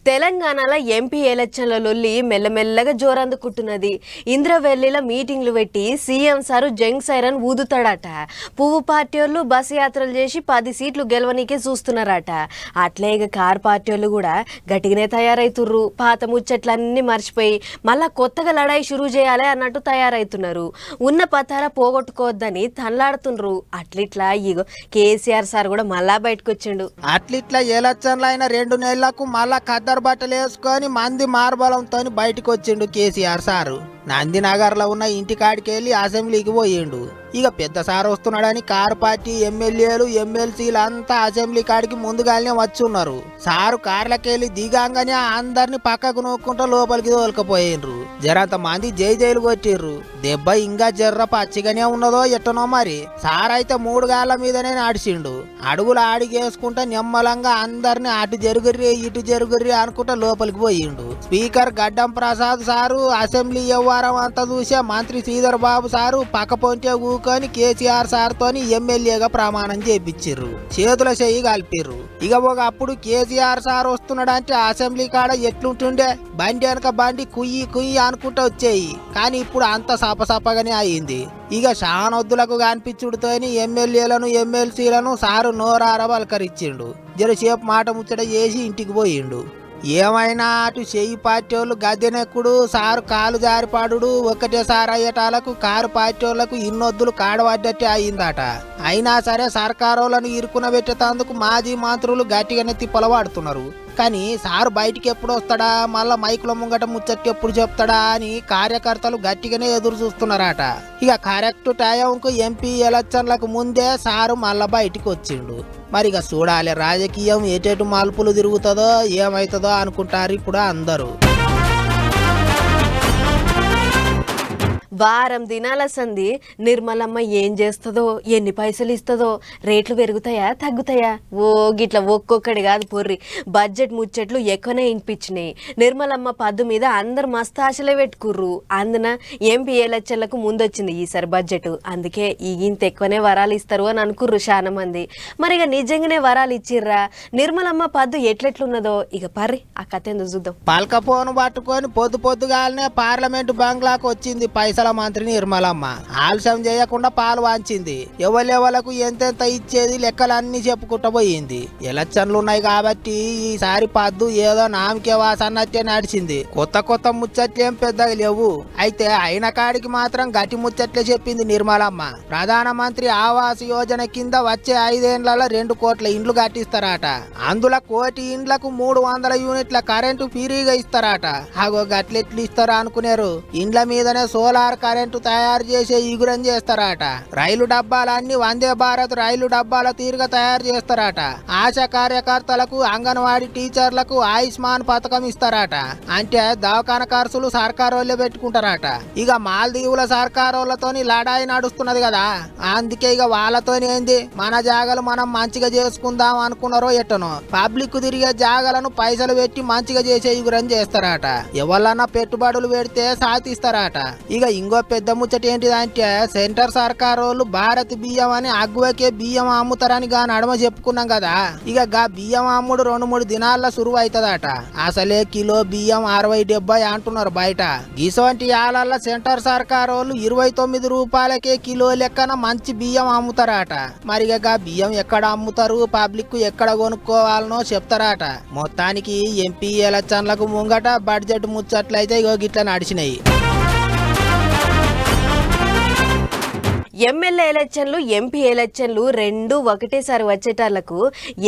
తెలంగాణలో ఎంపీ ఎలక్షన్ల లొల్లి మెల్లమెల్లగా జోరందుకుంటున్నది. ఇంద్రవెల్లిలో మీటింగ్లు పెట్టి సీఎం సారు జంగ్ సైరన్ ఊదుతాడట. పువ్వు పార్టీ వాళ్ళు బస్ యాత్రలు చేసి 10 సీట్లు గెలవనీకే చూస్తున్నారట. అట్లే ఇక కార్ పార్టీ వాళ్ళు కూడా గట్టిగానే తయారైతుర్రు. పాత ముచ్చట్లన్నీ మర్చిపోయి మళ్ళా కొత్తగా లడాయి షురూ చేయాలి అన్నట్టు తయారైతున్నారు. ఉన్న పతార పోగొట్టుకోవద్దని తనలాడుతుండ్రు. అట్లిట్లా ఇగో కేసీఆర్ సార్ కూడా మళ్ళా బయటకు వచ్చిండు. అట్లిట్లా ఎలక్షన్లు అయిన 2 నెలలకు మళ్ళా ఖద్దరు బట్టలు వేసుకొని మంది మార్బలంతో బయటకు వచ్చిండు కేసీఆర్ సారు. నందినగర్లో ఉన్న ఇంటికాడికి వెళ్ళి అసెంబ్లీకి పోయిండు. ఇక పెద్ద సార్ వస్తున్నాడని కారు పార్టీ ఎమ్మెల్యేలు ఎమ్మెల్సీలు అంతా అసెంబ్లీ కాడికి ముందుగానే వచ్చి ఉన్నారు. సారు కార్లకెళ్ళి దిగాంగానే అందరిని పక్కకు నూక్కుంటూ లోపలికి తోలుకపోయిండ్రు. జరంత మంది జై జైలు కొట్టిర్రు. దెబ్బ ఇంకా జర్ర పచ్చిగానే ఉన్నదో ఎట్టనో మరి. సార్ అయితే 3 గాళ్ళ మీదనే నడిచిండు. అడుగులు ఆడిగేసుకుంటా నిమ్మలంగా అందరిని అటు జరుగుర్రి ఇటు జరుగుర్రి అనుకుంటా లోపలికి పోయిండు. స్పీకర్ గడ్డం ప్రసాద్ సారు అసెంబ్లీ వ్యవహారం అంతా చూసే మంత్రి శ్రీధర్ బాబు సారు పక్క పొంటే ఊకొని కేసీఆర్ సార్ తోని ఎమ్మెల్యేగా ప్రమాణం చేపించిర్రు. చేతుల చెయ్యి కలిపిర్రు. ఇక అప్పుడు కేసీఆర్ సార్ వస్తున్నాడంటే అసెంబ్లీ కాడ ఎట్లుంటుండే, బండి వెనక బండి కుయ్యి కుయ్యి అనుకుంటూ వచ్చేయి. కానీ ఇప్పుడు అంత సపసపగానే అయింది. ఇక షానొద్దులకు కనిపించుడుతోని ఎమ్మెల్యేలను ఎమ్మెల్సీలను సారు నోరార పలకరించిండు. జరసేపు మాట ముచ్చట చేసి ఇంటికి పోయిండు. ఏమైనా అటు చెయ్యి పార్టీ వాళ్ళు గద్దెనెక్కుడు, సారు కాలు జారిపాడు ఒక్కటేసారి అయ్యేటాలకు కారు పార్టీ వాళ్లకు ఇన్నొద్దులు కాడబడ్డట్టే అయిందట. అయినా సరే సర్కారోళ్ళను ఇరుకున పెట్టేందుకు మాజీ మంత్రులు గట్టిగానే తిప్పలవాడుతున్నారు. కానీ సారు బయటికి ఎప్పుడు వస్తాడా, మళ్ళా మైకుల ముంగట ముచ్చట్టు ఎప్పుడు చెప్తాడా అని కార్యకర్తలు గట్టిగానే ఎదురు చూస్తున్నారట. ఇక కరెక్ట్ టైంకు ఎంపీ ఎలక్షన్లకు ముందే సారు మళ్ళా బయటికి వచ్చిండు. మరి ఇక చూడాలి రాజకీయం ఎటెటు మలుపులు తిరుగుతుందో ఏమవుతుందో అనుకుంటారు ఇప్పుడు అందరూ. వారం దినాల సంది నిర్మలమ్మ ఏం చేస్తుందో, ఎన్ని పైసలు ఇస్తుందో, రేట్లు పెరుగుతాయా తగ్గుతాయా, ఓ గిట్లా ఒక్కొక్కటి కాదు పొర్రి బడ్జెట్ ముచ్చట్లు ఎక్కువనే వినిపించినాయి. నిర్మలమ్మ పద్దు మీద అందరు మస్తు ఆశలే పెట్టుకుర్రు. అందున ఎంపీ ఎలక్షన్లకు ముందొచ్చింది ఈసారి బడ్జెట్. అందుకే ఇంత ఎక్కువనే వరాలు ఇస్తారు అని అనుకుర్రు చాలా మంది. మరి ఇక నిజంగానే వరాలు ఇచ్చిర్రా? నిర్మలమ్మ పద్దు ఎట్లెట్లున్నదో ఇక పర్రి ఆ కథ ఎందుకు చూద్దాం. పల్కపోను పట్టుకొని పొద్దుగాలనే పార్లమెంటు బంగ్లాకు వచ్చింది పైసల మంత్రి నిర్మలమ్మ. ఆలస్యం చేయకుండా పాలు వాంచింది. ఎవరెవలకు ఎంతెంత ఇచ్చేది లెక్కలన్నీ చెప్పుకుంటూ పోయింది. ఎలక్షన్లు ఉన్నాయి కాబట్టి ఈసారి పద్దు ఏదో నామకే వాసన్నట్టే నడిచింది. కొత్త ముచ్చట్లేం పెద్దగా లేవు. అయితే అయిన కాడికి మాత్రం గట్టి ముచ్చట్లే చెప్పింది నిర్మలమ్మ. ప్రధానమంత్రి ఆవాస్ యోజన కింద వచ్చే 5 ఏళ్లలో 2 కోట్ల ఇండ్లు కట్టిస్తారట. అందులో 1 కోటి ఇండ్లకు 300 యూనిట్ల కరెంటు ఫ్రీగా ఇస్తారట. అగో గట్లెట్లు ఇస్తారా అనుకునేరు. ఇండ్ల మీదనే సోలార్ కరెంటు తయారు చేసే ఈగురం చేస్తారట. రైలు డబ్బాలన్నీ వందే భారత్ రైలు డబ్బాల తీరుగా తయారు చేస్తారట. ఆశా కార్యకర్తలకు అంగన్వాడీ టీచర్లకు ఆయుష్మాన్ పథకం ఇస్తారట. అంటే దవాఖాన ఖర్చులు సర్కారోళ్ళే పెట్టుకుంటారట. ఇక మాల్దీవుల సర్కారోళ్ళతోని లడాయి నడుస్తున్నది కదా, అందుకే ఇక వాళ్ళతోని ఏంది మన జాగలు మనం మంచిగా చేసుకుందాం అనుకున్నారో ఎట్టనో పబ్లిక్ తిరిగే జాగలను పైసలు పెట్టి మంచిగా చేసే ఈగురం చేస్తారట. ఎవరన్నా పెట్టుబడులు పెడితే సాధిస్తారట. ఇక ఇంకో పెద్ద ముచ్చట ఏంటిదంటే సెంటర్ సర్కార్ వాళ్ళు భారత్ బియ్యం అని అగ్గువకే బియ్యం అమ్ముతారని గా నడమ చెప్పుకున్నాం కదా. ఇక గా బియ్యం అమ్ముడు 2-3 దినాల్లో సురువు అవుతుందట. అసలే కిలో బియ్యం 60-70 అంటున్నారు బయట. గిసోంటి యాలల్ల సెంటర్ సర్కార్ వాళ్ళు 29 రూపాయలకే కిలో లెక్కన మంచి బియ్యం అమ్ముతారట. మరి గా బియ్యం ఎక్కడ అమ్ముతారు, పబ్లిక్ ఎక్కడ కొనుక్కోవాలనో చెప్తారట. మొత్తానికి ఎంపీ ఎలక్షన్లకు ముంగట బడ్జెట్ ముచ్చట్లయితే ఇగో గిట్ల నడిచినాయి. ఎమ్మెల్యే ఎలక్షన్లు ఎంపీ ఎలక్షన్లు రెండు ఒకటేసారి వచ్చేటాళ్లకు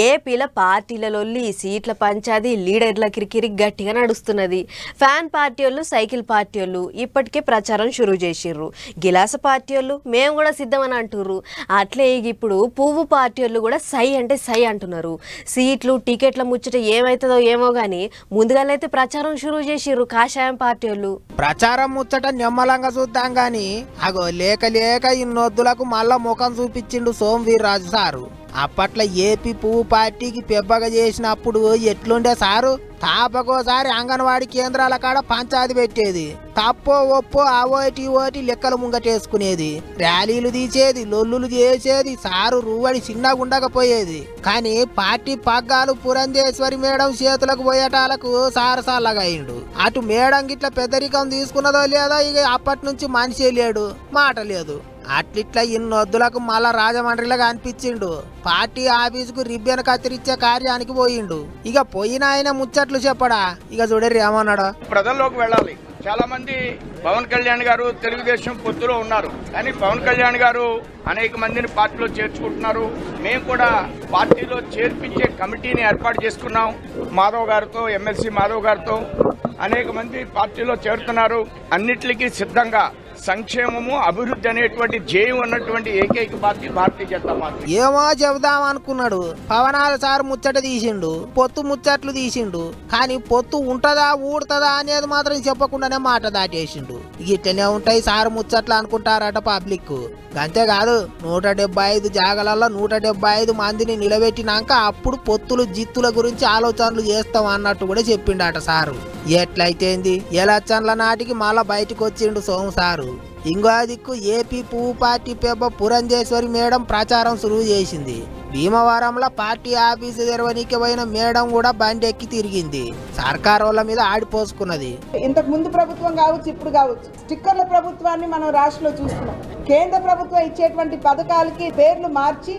ఏపీల పార్టీలలోల్లి సీట్ల పంచాది లీడర్ల కిరికిరి గట్టిగా నడుస్తున్నది. ఫ్యాన్ పార్టీ వాళ్ళు సైకిల్ పార్టీ వాళ్ళు ఇప్పటికే ప్రచారం షురూ చేసిర్రు. గిలాస పార్టీ వాళ్ళు మేము కూడా సిద్ధమని అంటుర్రు. అట్లే ఇప్పుడు పువ్వు పార్టీ వాళ్ళు కూడా సై అంటే సై అంటున్నారు. సీట్లు టికెట్ల ముచ్చట ఏమవుతుందో ఏమో గానీ ముందుగానైతే ప్రచారం షురూ చేసిర్రు కాషాయం పార్టీ వాళ్ళు. ప్రచారం ముచ్చట నిమ్మలంగా చూద్దాం గాని అగో లేక ఇన్నొద్దులకు మళ్ళా ముఖం చూపించిండు సోమవీర్రాజు సారు. అప్పట్లో ఏపీ పువ్వు పార్టీకి పెబ్బగా చేసినప్పుడు ఎట్లుండే సారు తాపకోసారి అంగన్వాడీ కేంద్రాల కాడ పంచాయతీ పెట్టేది, తప్పో ఒప్పో అవోటి ఓటి లెక్కలు ముంగటేసుకునేది, ర్యాలీలు తీసేది, లొల్లులు చేసేది, సారు రూవడి చిన్నగుండకపోయేది. కానీ పార్టీ పగ్గాలు పురంధేశ్వరి మేడం చేతులకు పోయేటాలకు సారసాలగా అయిండు. అటు మేడం గిట్ల పెద్దరికం తీసుకున్నదో లేదో ఇక అప్పటి నుంచి మనిషి లేడు, మాట లేదు. అట్లిట్లా ఇన్నొద్దులకు మళ్ళా రాజమండ్రిలాగా అనిపించిండు. పార్టీ ఆఫీసుకు రిబ్బెన్ కత్తిరించే కార్యానికి పోయిండు. ఇక పోయిన ఆయన ముచ్చట్లు చెప్పడా, ఇక చూడరు ఏమన్నాడు. ప్రజల్లోకి వెళ్ళాలి. చాలా మంది పవన్ కళ్యాణ్ గారు తెలుగుదేశం పొత్తులో ఉన్నారు, కానీ పవన్ కళ్యాణ్ గారు అనేక మందిని పార్టీలో చేర్చుకుంటున్నారు. మేము కూడా పార్టీలో చేర్పించే కమిటీని ఏర్పాటు చేసుకున్నాం. మాధవ్ గారితో, ఎమ్మెల్సీ మాధవ్ గారితో అనేక మంది పార్టీలో చేరుతున్నారు. అన్నిటికీ సిద్ధంగా సంక్షేమము అభివృద్ధి అనేటువంటి ధ్యేయం ఉన్నటువంటి ఏకైక పార్టీ భారతీయ జనతా పార్టీ. ఏమో చెబుదాం అనుకున్నాడు, పవనాల సార్ ముచ్చట తీసిండు, పొత్తు ముచ్చట్లు తీసిండు, కానీ పొత్తు ఉంటదా ఊడుతుందా అనేది మాత్రం చెప్పకుండానే మాట దాటేసిండు. ఇట్లనే ఉంటాయి సార్ ముచ్చట్లు అనుకుంటారట పబ్లిక్. అంతేకాదు 175 జాగలలో 175 మందిని నిలబెట్టినాక అప్పుడు పొత్తులు జిత్తుల గురించి ఆలోచనలు చేస్తాం అన్నట్టు కూడా చెప్పిండట సారు. ఎట్లయితేంది ఎలక్షన్ల నాటికి మళ్ళా బయటకు వచ్చిండు సోము సారు. ఇంకో దిక్కు ఏపీ పువ్వు పార్టీ పెబ్బ పురంధేశ్వరి మేడం ప్రచారం సురువు చేసింది. భీమవరంలో పార్టీ ఆఫీసు తెరవనీకి పోయిన మేడం కూడా బండి ఎక్కి తిరిగింది, సర్కార్ వాళ్ళ మీద ఆడిపోసుకున్నది. ఇంతకు ముందు ప్రభుత్వం కావచ్చు, ఇప్పుడు కావచ్చు, స్టిక్కర్ల ప్రభుత్వాన్ని మనం రాష్ట్రంలో చూస్తున్నాం. కేంద్ర ప్రభుత్వం ఇచ్చేటువంటి పథకాలకి పేర్లు మార్చి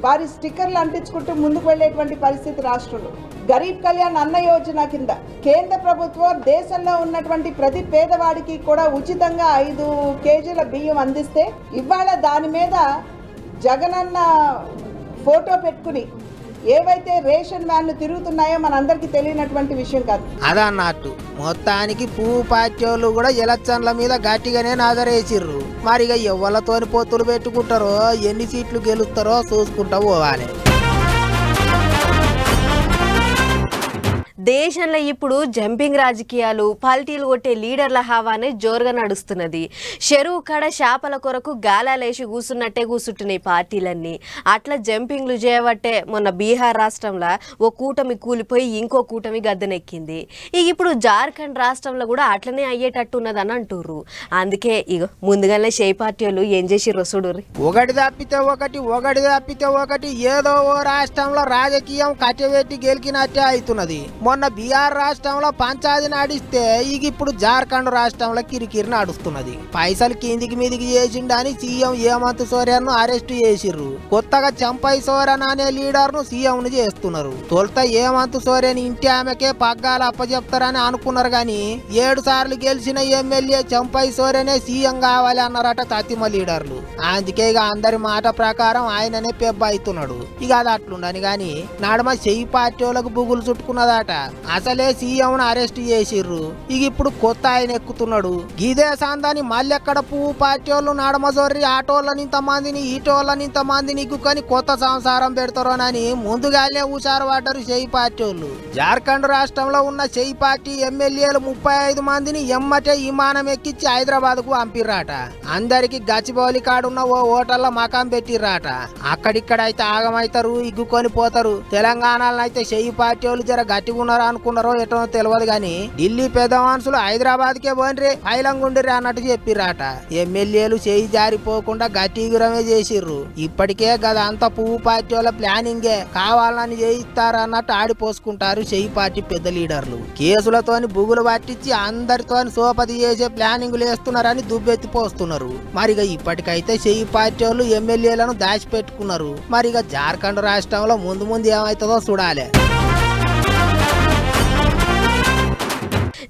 వారి స్టిక్కర్లు అంటించుకుంటూ ముందుకు వెళ్లేటువంటి పరిస్థితి రాష్ట్రంలో. గరీబ్ కళ్యాణ్ అన్న యోజన కింద కేంద్ర ప్రభుత్వం దేశంలో ఉన్నటువంటి ప్రతి పేదవాడికి కూడా ఉచితంగా 5 కేజీల బియ్యం అందిస్తే ఇవాళ దాని మీద జగనన్న ఫోటో పెట్టుకుని ఏవైతే రేషన్ వ్యాన్లు తిరుగుతున్నాయో మనందరికీ తెలియనటువంటి విషయం కాదు. అదన్నట్టు మొత్తానికి పువ్వు పార్టీ వాళ్ళు కూడా ఎలక్షన్ల మీద గట్టిగానే నజరేసిర్రు. మరి ఇక ఎవరితోని పొత్తులు పెట్టుకుంటారో, ఎన్ని సీట్లు గెలుస్తారో చూసుకుంటా పోవాలి. దేశంలో ఇప్పుడు జంపింగ్ రాజకీయాలు, పల్టీలు కొట్టే లీడర్ల హవానే జోరుగా నడుస్తున్నది. చెరువు కాడ చేపల కొరకు గాలాలేసి కూసున్నట్టే కూసుంటున్నాయి పార్టీలన్నీ. అట్లా జంపింగ్లు చేయబట్టే మొన్న బీహార్ రాష్ట్రంలో ఓ కూటమి కూలిపోయి ఇంకో కూటమి గద్దెనెక్కింది. ఇక ఇప్పుడు జార్ఖండ్ రాష్ట్రంలో కూడా అట్లనే అయ్యేటట్టున్నదని అంటుర్రు. అందుకే ఇక ముందుగానే షే పార్టీ వాళ్ళు ఏం చేసిర్రో చూడుర్రి. ఒకటి తప్పితే ఒకటి ఏదో ఓ రాష్ట్రంలో రాజకీయం కట్టెబెట్టి గెలికినట్టే అవుతున్నది. మొన్న బీహార్ రాష్ట్రంలో పంచాయతీ నడిస్తే ఇక ఇప్పుడు జార్ఖండ్ రాష్ట్రంలో కిరికిరి నడుస్తున్నది. పైసలు కిందికి మీదికి చేసిండని సీఎం హేమంత్ సోరెన్ ను అరెస్ట్ చేసిర్రు. కొత్తగా చంపై సోరెన్ అనే లీడర్ ను సీఎం ను చేస్తున్నారు. తొలుత హేమంత్ సోరెన్ ఇంటి ఆమెకే పగ్గాలు అప్పచెప్తారని అనుకున్నారు, గాని 7 సార్లు గెలిచిన ఎమ్మెల్యే చంపై సోరెనే సీఎం కావాలి అన్నారట తతిమ లీడర్లు. అందుకే ఇక అందరి మాట ప్రకారం ఆయననే పెబ్బ అవుతున్నాడు. ఇక అది అట్లుండని గాని నడమ చెయ్యి పార్టీ వాళ్ళకు బుగులు చుట్టుకున్నదట. అసలే సీఎం ను అరెస్ట్ చేసిర్రు. ఇక ఇప్పుడు కొత్త ఆయన ఎక్కుతున్నాడు. గిదే సందాని మళ్ళెక్కడ పువ్వు పార్టీ వాళ్ళు నడమజొర్రి ఆటోళ్ళని ఇంతమందిని ఈటోళ్ళని ఇంతమందిని ఇగ్గుకొని కొత్త సంసారం పెడతారోనని ముందుగానే హుషారు పడ్డారు చెయ్యి పార్టీ వాళ్ళు. జార్ఖండ్ రాష్ట్రంలో ఉన్న చెయ్యి పార్టీ ఎమ్మెల్యేలు 35 మందిని ఎమ్మటే విమానం ఎక్కించి హైదరాబాద్ కు పంపిర్రాట. అందరికి గచ్చిబౌలి కాడున్న ఓ హోటల్లో మకాం పెట్టిర్రాట. అక్కడిక్కడైతే ఆగమైతారు, ఇగ్గుకొని పోతారు. తెలంగాణలో అయితే చెయ్యి పార్టీ వాళ్ళు జర గట్టిగా అనుకున్నారో ఎటో తెలియదు, గాని ఢిల్లీ పెద్ద మనుషులు హైదరాబాద్ కే పోన్రి పైలంగుండ్రి అన్నట్టు చెప్పిర్రాట. ఎమ్మెల్యేలు చేయి జారిపోకుండా గట్టిగురమే చేసిర్రు. ఇప్పటికే గదంతా పువ్వు పార్టీ వాళ్ళ ప్లానింగే, కావాలని చేయిస్తారన్నట్టు ఆడిపోసుకుంటారు చెయ్యి పార్టీ పెద్ద లీడర్లు. కేసులతోని బుగులు పట్టించి అందరితోని సోపతి చేసే ప్లానింగ్లు వేస్తున్నారని దుబ్బెత్తిపోస్తున్నారు. మరిగా ఇప్పటికైతే చెయ్యి పార్టీ వాళ్ళు ఎమ్మెల్యేలను దాచిపెట్టుకున్నారు. మరిగా జార్ఖండ్ రాష్ట్రంలో ముందు ఏమవుతుందో చూడాలి.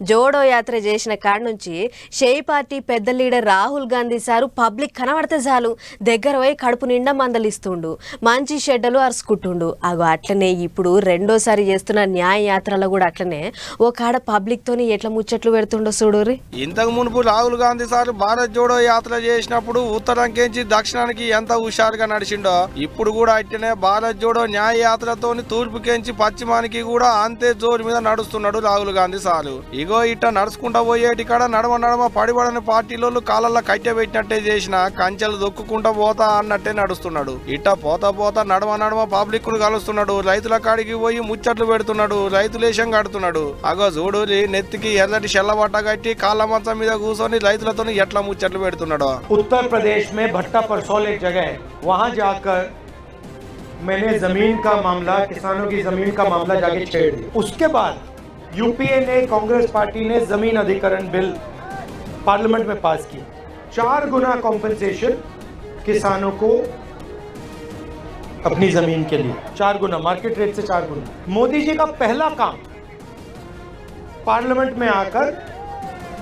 జోడో యాత్ర చేసిన కాడ నుంచి షే పార్టీ పెద్ద leader Rahul Gandhi sir public కనబడితే చాలు దగ్గర పోయి కడుపు నిండా మందలిస్తుండు, మంచి షెడ్డలు అరుచుకుంటుండు. అగో అట్లనే ఇప్పుడు రెండోసారి చేస్తున్న న్యాయ యాత్రలో కూడా అట్లనే ఓ కాడ పబ్లిక్ తోని ఎట్లా ముచ్చట్లు పెడుతుండో చూడుర్రి. ఇంతకు మునుపు రాహుల్ గాంధీ సార్ భారత్ జోడో యాత్ర చేసినప్పుడు ఉత్తరంకేంచి దక్షిణానికి ఎంత హుషారుగా నడిచిండో ఇప్పుడు కూడా అట్లనే భారత్ జోడో న్యాయ యాత్రతోని తూర్పుకేంచి పశ్చిమానికి కూడా అంతే జోరు మీద నడుస్తున్నాడు రాహుల్ గాంధీ సారు. ఇగో ఇట్ట నడుచుకుంటా పోయేటి కాడ నడమ పడిపడని పార్టీలోళ్ళు కాళ్ళల్లో కట్టె పెట్టినట్టే చేసిన కంచెలు దొక్కుకుంటా పోతా అన్నట్టే నడుస్తున్నాడు. ఇట్ట పోతా నడమ పబ్లిక్ ను కలుస్తున్నాడు. రైతుల కాడికి పోయి ముచ్చట్లు పెడుతున్నాడు. రైతులేషం కడుతున్నాడు. అగో చూడు నెత్తికి ఎర్రటి షెల్లబట్ట కట్టి కాళ్ళ మంచం మీద కూర్చొని రైతులతో ఎట్లా ముచ్చట్లు పెడుతున్నాడు. उत्तर प्रदेश में भट्टा परसोल एक जगह है, वहां जाकर मैंने जमीन का मामला, किसानों की जमीन का मामला जाके छेड़ दिया। उसके बाद यूपीए ने, कांग्रेस पार्टी ने जमीन अधिकरण बिल पार्लियामेंट में पास किया। 4 गुना कॉम्पेंसेशन किसानों को अपनी जमीन के लिए, 4 गुना, मार्केट रेट से 4 गुना। मोदी जी का पहला काम पार्लियामेंट में आकर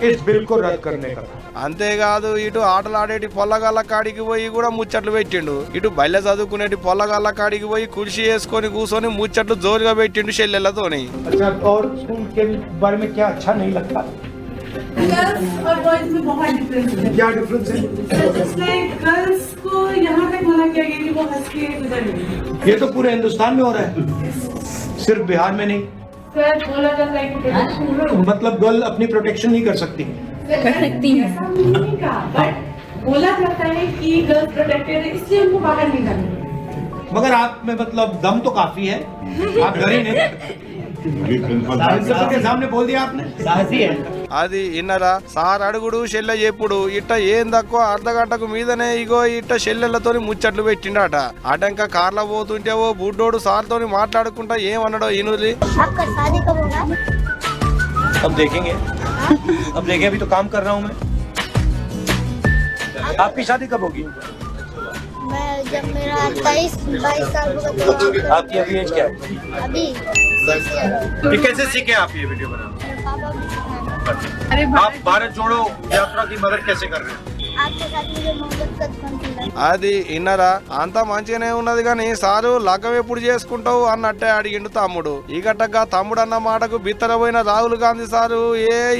इस बिल को रद्द करने का था। అంతేకాదు ఇటు ఆటలాడేటి పొల్లగాళ్ళ కాడికి పోయి కూడా ముచ్చట్లు పెట్టిండు. ఇటు బయట చదువుకునేటి పొల్లగాళ్ళ కాడికి పోయి కుర్చీ వేసుకొని కూర్చొని ముచ్చట్లు జోరుగా పెట్టిండు చెల్లెళ్ళతోని. अच्छा, और उनके बारे में क्या अच्छा नहीं लगता? गर्ल्स और बॉयज में बहुत डिफरेंस है। क्या डिफरेंस है? इसलिए गर्ल्स को यहाँ तक मना किया गया कि वो हंस के गुजर गई। ये तो पूरे हिंदुस्तान में हो रहा है, सिर्फ बिहार में नहीं। सर बोला जाता है कि मतलब गर्ल अपनी प्रोटेक्शन नहीं कर सकती। कर सकती है, ऐसा नहीं कहा, बट बोला जाता है कि गर्ल्स प्रोटेक्टेड है इसलिए उनको बाहर नहीं जाना। मगर आप में मतलब दम तो काफी है, आप डरे नहीं। के सामने बोल दिया आपने, साहसी है। అది ఇన్నరా సార్ అడుగుడు చెల్లె చెప్పుడు ఇట్ట ఏం తక్కువ అర్ధగంటకు మీదనే ఇగో ఇట్ట చెల్లెళ్లతోని ముచ్చట్లు పెట్టిండట. అటంక కార్ల పోతుంటే ఓ బుడ్డోడు సార్తోని మాట్లాడుకుంటా ఏమన్నాడో ఇనురి. अब देखेंगे, अब देखें, अभी तो काम कर रहा हूँ मैं। आपकी शादी कब होगी? मैं जब मेरा 22 साल होगा तो आपकी अभी एज क्या है? अभी ये कैसे सीखे आप ये वीडियो बनाना? मेरे पापा भी सिखाए। आप भारत जोड़ो यात्रा की मदद कैसे कर रहे हैं? आपके साथ मुझे मोहब्बत का दुकान है। అది ఇన్నరా అంతా మంచిగానే ఉన్నది గాని సారు లగ్గం ఎప్పుడు చేసుకుంటావు అన్నట్టే అడిగిండు తమ్ముడు. ఈ గట్టగా తమ్ముడు అన్న మాటకు బిత్తరపోయిన రాహుల్ గాంధీ సారు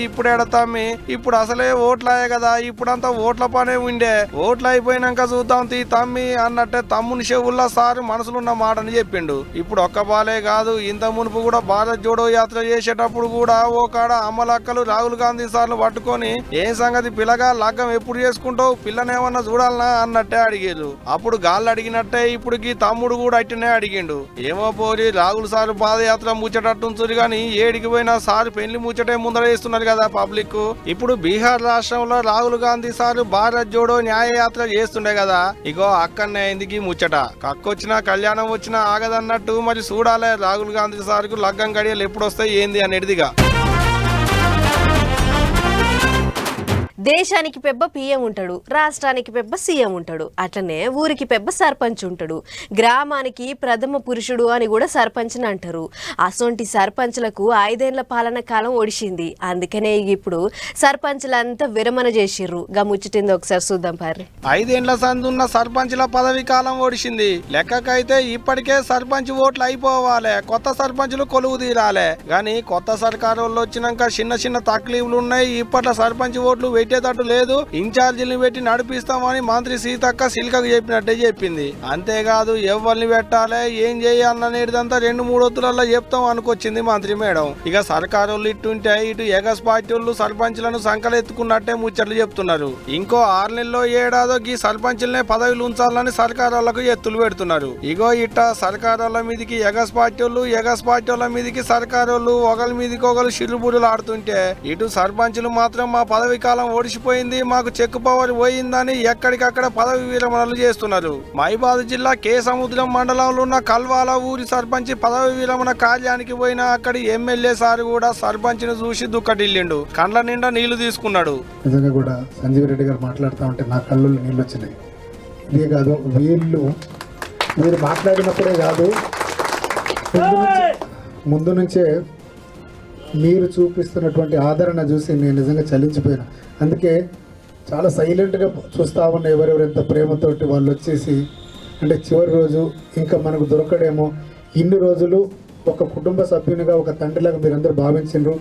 ఇప్పుడేడ తమ్మి, ఇప్పుడు అసలే ఓట్లాయే కదా, ఇప్పుడంతా ఓట్ల పనే ఉండే, ఓట్లు అయిపోయినాక చూద్దాం తీ తమ్మి అన్నట్టే తమ్ముని చెవుల్లా సారు మనసులున్న మాటని చెప్పిండు. ఇప్పుడు ఒక్క బాలే కాదు, ఇంత మునుపు కూడా భారత్ జోడో యాత్ర చేసేటప్పుడు కూడా ఓ కాడ అమ్మలక్కలు రాహుల్ గాంధీ సార్ను పట్టుకొని ఏం సంగతి పిల్లగా లగ్గం ఎప్పుడు చేసుకుంటావు, పిల్లనేమన్నా చూడాలనా అన్నట్టే అడిగారు. అప్పుడు గాళ్ళు అడిగినట్టే ఇప్పుడు తమ్ముడు కూడా అట్టనే అడిగిండు. ఏమో పోరి రాహుల్ సార్ పాదయాత్ర ముచ్చటట్టుంచురు గాని ఏడికి పోయినా సార్ పెళ్లి ముచ్చటే ముందర వేస్తున్నారు కదా పబ్లిక్. ఇప్పుడు బీహార్ రాష్ట్రంలో రాహుల్ గాంధీ సార్ భారత్ జోడో న్యాయయాత్ర చేస్తుండే కదా, ఇగో అక్కడనే అయింది ముచ్చట. కక్కొచ్చినా కళ్యాణం వచ్చినా ఆగదన్నట్టు మరి చూడాలే రాహుల్ గాంధీ సార్ కు లగ్గం గడియలు ఎప్పుడు వస్తాయి ఏంది అనేదిగా. దేశానికి పెద్ద పిఎం ఉంటాడు, రాష్ట్రానికి పెద్ద సీఎం ఉంటాడు, అట్లనే ఊరికి పెద్ద సర్పంచ్ ఉంటాడు, గ్రామానికి ప్రథమ పురుషుడు అని కూడా సర్పంచ్ని అంటారు. అసొంటి సర్పంచ్లకు 5 ఏళ్ల పాలన కాలం ఒడిసింది. అందుకనే ఇప్పుడు సర్పంచ్లంతా విరమణ చేసిర్రు. గముచ్చిటింది ఒకసారి చూద్దాం పారి. 5 ఏళ్ల సందున్న సర్పంచ్ల పదవి కాలం ఓడిసింది. లెక్కకైతే ఇప్పటికే సర్పంచ్ ఓట్లు అయిపోవాలి, కొత్త సర్పంచ్లు కొలువు తీరాలే. గాని కొత్త సర్కారు వాళ్ళు వచ్చినాక చిన్న తక్లీఫ్లు ఉన్నాయి. ఇప్పట్లో సర్పంచ్ ఓట్లు పెట్టేటట్టు లేదు, ఇన్ఛార్జీలను పెట్టి నడిపిస్తామని మంత్రి సీతక్క సిల్కకు చెప్పినట్టే చెప్పింది. అంతేకాదు ఎవరిని పెట్టాలి ఏం చేయాలనేదంతా 2-3 వత్తులలో చెప్తాం అనుకొచ్చింది మంత్రి మేడం. ఇక సర్కారు వాళ్ళు ఇట్టుంటే ఇటు ఎగస్ పార్టీ వాళ్ళు సర్పంచ్లను సంకలెత్తుకున్నట్టే ముచ్చట్లు చెప్తున్నారు. ఇంకో 6 నెలల్లో ఏడాదో ఈ సర్పంచ్లనే పదవులు ఉంచాలని సర్కారు వాళ్ళకు ఎత్తులు పెడుతున్నారు. ఇగో ఇట్ట సర్కారు వాళ్ళ మీదికి ఎగస్ పార్టీ వాళ్ళు, ఎగస్ పార్టీ వాళ్ళ మీదికి సర్కారు వాళ్ళు ఒకరి మీదికి ఒకరు చిరుబురులు ఆడుతుంటే ఇటు సర్పంచ్లు మాత్రం మా పదవి కాలం ఓడిసిపోయింది, మాకు చెక్ పవర్ పోయిందని ఎక్కడికక్కడ పదవి విరమణలు చేస్తున్నారు. మహిబాద్ జిల్లా కే సముద్రం మండలంలో ఉన్న కల్వాల ఊరి సర్పంచ్ పదవి విరమణ కార్యానికి పోయిన అక్కడి ఎమ్మెల్యే సార్ కూడా సర్పంచ్ ను చూసి దుక్కటిల్లిండు. కండ్ల నిండా నీళ్లు తీసుకున్నాడు. నిజంగా కూడా సంజీవ్ రెడ్డి గారు మాట్లాడుతూ ఉంటే నా కళ్ళు నీళ్ళు వచ్చినాయి. ఇదే కాదు, వీరు మాట్లాడినప్పుడే కాదు, ముందు నుంచే మీరు చూపిస్తున్నటువంటి ఆదరణ చూసి నేను నిజంగా చలించిపోయాను. అందుకే చాలా సైలెంట్గా చూస్తూ ఉన్న ఎవరెవరు ఎంత ప్రేమతోటి వాళ్ళు వచ్చేసి, అంటే చివరి రోజు ఇంకా మనకు దొరకడేమో, ఇన్ని రోజులు ఒక కుటుంబ సభ్యునిగా, ఒక తండ్రిలాగా మీరందరూ భావించిండ్రు.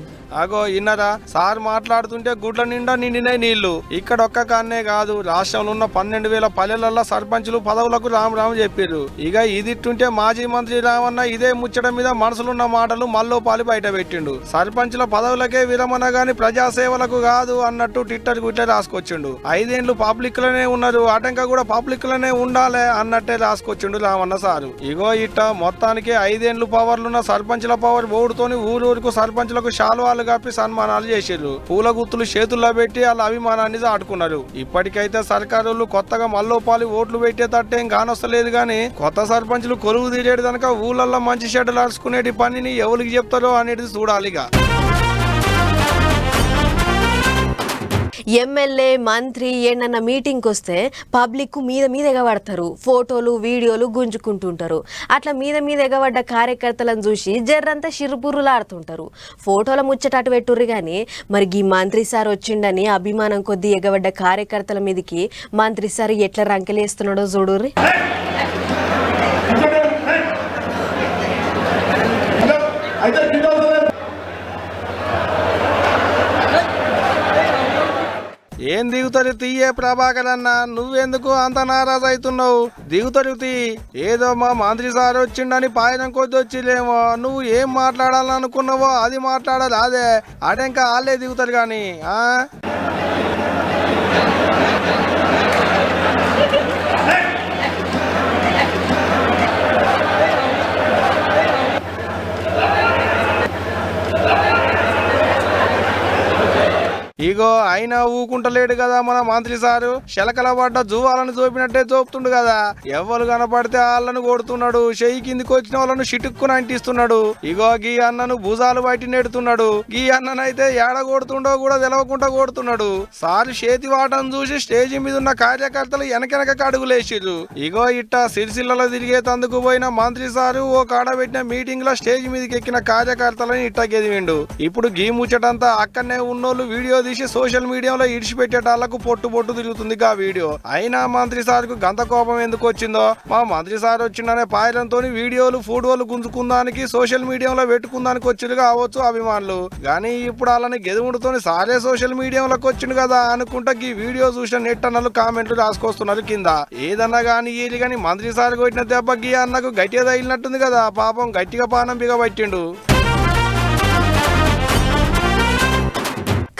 అగో ఇన్నరా, సార్ మాట్లాడుతుంటే గుడ్ల నిండా నిండినే నీళ్లు. ఇక్కడ ఒక్క కాన్నే కాదు, రాష్ట్రంలో ఉన్న 12,000 పల్లెలలో సర్పంచులు పదవులకు రామ్ చెప్పారు. ఇక ఇదిట్టుంటే మాజీ మంత్రి రామన్న ఇదే ముచ్చట మీద మనసులున్న మాటలు మల్లోపాలి బయట పెట్టిండు. సర్పంచుల పదవులకే విరమణ గాని ప్రజాసేవలకు కాదు అన్నట్టు ట్విట్టర్ గుట్టే రాసుకొచ్చిండు. 5 ఏళ్లు పబ్లిక్ లోనే ఉన్నారు, ఆటంక కూడా పబ్లిక్ లోనే ఉండాలి అన్నట్టే రాసుకొచ్చిండు రామన్న సారు. ఇగో ఇట్ట మొత్తానికి 5 ఏళ్లు పవర్లున్న సర్పంచుల పవర్ ఓడుతోని ఊరూరుకు సర్పంచులకు శాలువాలు కప్పి సన్మానాలు చేసిర్రు. పూల గుత్తులు చేతుల్లో పెట్టి వాళ్ళ అభిమానాన్ని చాటుకున్నారు. ఇప్పటికైతే సర్కారులు కొత్తగా మల్లోపాలి ఓట్లు పెట్టేటట్టేం కానొస్తలేదు గాని కొత్త సర్పంచులు కొలువు తీరేడు కనుక ఊళ్ళల్లో మంచి షెడ్లు అరుచుకునేటి పనిని ఎవరికి చెప్తారో అనేది చూడాలిగా. ఎమ్మెల్యే మంత్రి ఏడన్నా మీటింగ్కి వస్తే పబ్లిక్ మీద ఎగబడతారు, ఫోటోలు వీడియోలు గుంజుకుంటుంటారు. అట్లా మీద ఎగబడ్డ కార్యకర్తలను చూసి జర్రంతా చిరుపుర్రులాడుతుంటారు. ఫోటోల ముచ్చటాటు పెట్టుర్రు కానీ మరి ఈ మంత్రి సార్ వచ్చిండని అభిమానం కొద్దీ ఎగబడ్డ కార్యకర్తల మీదకి మంత్రి సార్ ఎట్లా రంకెలేస్తున్నాడో చూడుర్రి. ఏం దిగుతారు తీయే ప్రభాకర్ అన్న, నువ్వెందుకు అంత నారాజు అవుతున్నావు? దిగుతారు తీ. ఏదో మా మంత్రి సార్ వచ్చిండని పాయనం కొద్ది వచ్చిలేమో, నువ్వు ఏం మాట్లాడాలనుకున్నావో అది మాట్లాడాలి. అదే అటెంకా వాళ్ళే దిగుతారు కానీ. ఇగో అయినా ఊకుంటలేడు కదా మన మంత్రి సారు. శలకల పడ్డ జువాలను చూపినట్టే చూపుతుండు కదా. ఎవరు కనపడితే వాళ్ళను కొడుతున్నాడు, చెయ్యి కిందికి వచ్చిన వాళ్ళను చిటుక్కుని అంటిస్తున్నాడు. ఇగో గీ అన్నను భుజాలు బయట నెడుతున్నాడు. గీ అన్ననైతే ఏడ కొడుతుండో కూడా తెలవకుండా కొడుతున్నాడు. సారు చేతి వాటను చూసి స్టేజి మీద ఉన్న కార్యకర్తలు వెనకెనక అడుగులేసిర్రు. ఇగో ఇట్ట సిరిసిల్లలో తిరిగేతందుకు పోయిన మంత్రి సారు ఓ కాడ పెట్టిన మీటింగ్ లో స్టేజ్ మీదకి ఎక్కిన కార్యకర్తలని ఇట్ట గెదివిండు. ఇప్పుడు గీ ముచ్చటంతా అక్కడనే ఉన్నోళ్ళు వీడియో తీసి సోషల్ మీడియాలో ఇడిచిపెట్టేటాళ్లకు పొట్టు తిరుగుతుంది ఆ వీడియో. అయినా మంత్రి సార్కు గంత కోపం ఎందుకు వచ్చిందో, మా మంత్రి సార్ వచ్చిందనే పాయలంతో వీడియోలు ఫోటోలు గుంజుకుందానికి సోషల్ మీడియాలో పెట్టుకుందానికి వచ్చింది కావచ్చు అభిమానులు. కానీ ఇప్పుడు వాళ్ళని గెదుముడుతోని సారే సోషల్ మీడియాలోకి వచ్చిండు కదా అనుకుంటా ఈ వీడియో చూసిన నెట్ అన్నలు కామెంట్లు రాసుకొస్తున్నారు కింద. ఏదన్నా గానీ వీళ్ళు కానీ మంత్రి సార్ కొట్టిన దెబ్బ గీ అన్నకు గట్టిగా తగిలినట్టుంది కదా. పాపం గట్టిగా పానం బిగబట్టిండు.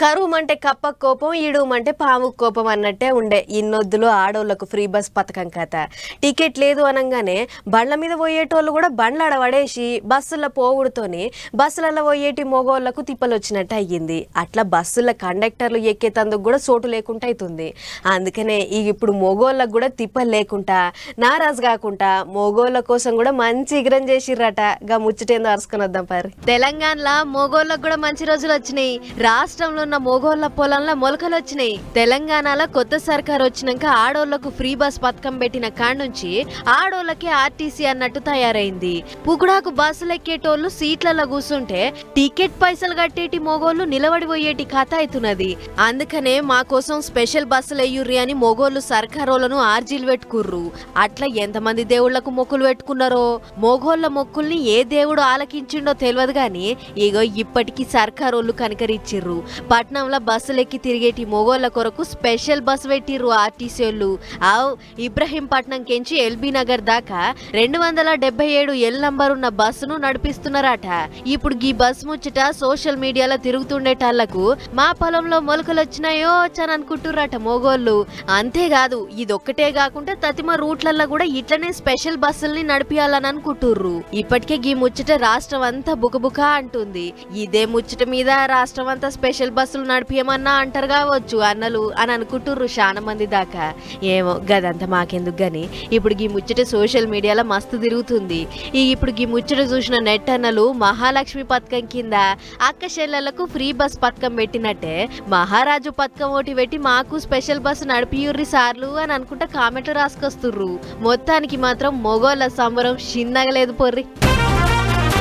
కరువుమంటే కప్ప కోపం, ఈడుమంటే పాము కోపం అన్నట్టే ఉండే ఇన్నొద్దులు ఆడోళ్లకు ఫ్రీ బస్ పథకం కథ. టికెట్ లేదు అనగానే బండ్ల మీద పోయేటోళ్ళు కూడా బండ్లు అడవడేసి బస్సుల్లో పోవుడుతోని బస్సులలో పోయేటి మగోళ్లకు తిప్పలు వచ్చినట్టు అయ్యింది. అట్లా బస్సుల కండక్టర్లు ఎక్కేతందుకు కూడా చోటు లేకుండా అవుతుంది. అందుకనే ఇప్పుడు మొగోళ్ళకు కూడా తిప్పలు లేకుండా నారాజు కాకుండా మొగోళ్ళ కోసం కూడా మంచి ఇగ్రం చేసిర్రట. గా ముచ్చటేందో అరుసుకొని వద్దాం పరి. తెలంగాణలో మొగోళ్ళకు కూడా మంచి రోజులు వచ్చినాయి. రాష్ట్రంలో మోగోళ్ల పొలంలో మొలకలు వచ్చినాయి. తెలంగాణలో కొత్త సర్కార్ వచ్చినాక ఆడోళ్లకు ఫ్రీ బస్ పథకం పెట్టిన కాడ నుంచి ఆడోళ్లకే ఆర్టీసీ అన్నట్టు తయారైంది. పుగుడాకు బస్సులు ఎక్కేటోళ్లు సీట్లలో కూర్చుంటే టికెట్ పైసలు కట్టేటి మోగోళ్లు నిలబడి పోయేటి కథ అవుతున్నది. అందుకనే మా కోసం స్పెషల్ బస్సులు ఎయ్యుర్రి అని మోగోళ్లు సర్కారోళ్లను ఆర్జీలు పెట్టుకుర్రు. అట్లా ఎంతమంది దేవుళ్లకు మొక్కులు పెట్టుకున్నారో, మోగోళ్ల మొక్కుల్ని ఏ దేవుడు ఆలకించిండో తెలియదు గాని ఇగో ఇప్పటికీ సర్కారోళ్లు కనికరిచ్చిర్రు. పట్నంలో బస్సులు ఎక్కి తిరిగేటి మొగోళ్ల కొరకు స్పెషల్ బస్ పెట్టిర్రు ఆర్టీసీ వాళ్ళు. ఇబ్రహీంపట్నం కెంచి ఎల్బీ నగర్ దాకా 277 ఎల్ నంబర్ ఉన్న బస్సును నడిపిస్తున్నారట. ఇప్పుడు ఈ బస్ ముచ్చట సోషల్ మీడియాలో తిరుగుతుండేటాళ్లకు మా పొలంలో మొలకలు వచ్చినాయో అని అనుకుంటుర్రట మొగోళ్ళు. అంతేకాదు ఇదొక్కటే కాకుండా తతిమ రూట్లలో కూడా ఇట్లనే స్పెషల్ బస్సుల్ని నడిపియాలని అనుకుంటుర్రు. ఇప్పటికే ఈ ముచ్చట రాష్ట్రం అంతా బుకబుక అంటుంది. ఇదే ముచ్చట మీద రాష్ట్రం అంతా స్పెషల్ బస్సులు నడిపియమన్నా అంటారు కావచ్చు అన్నలు అని అనుకుంటుర్రు చాలా మంది దాకా. ఏమో గదంతా మాకెందుకు గాని ఇప్పుడు ఈ ముచ్చట సోషల్ మీడియాలో మస్తు తిరుగుతుంది. ఇప్పుడు ఈ ముచ్చట చూసిన నెట్ అన్నలు మహాలక్ష్మి పథకం కింద అక్క చెల్లెళ్లకు ఫ్రీ బస్ పథకం పెట్టినట్టే మహారాజు పథకం ఒకటి పెట్టి మాకు స్పెషల్ బస్సు నడిపియుర్రి సార్లు అని అనుకుంటా కామెంట్లు రాసుకొస్తుర్రు. మొత్తానికి మాత్రం మొగోళ్ళ సంబరం చిన్నగా లేదు పొర్రి.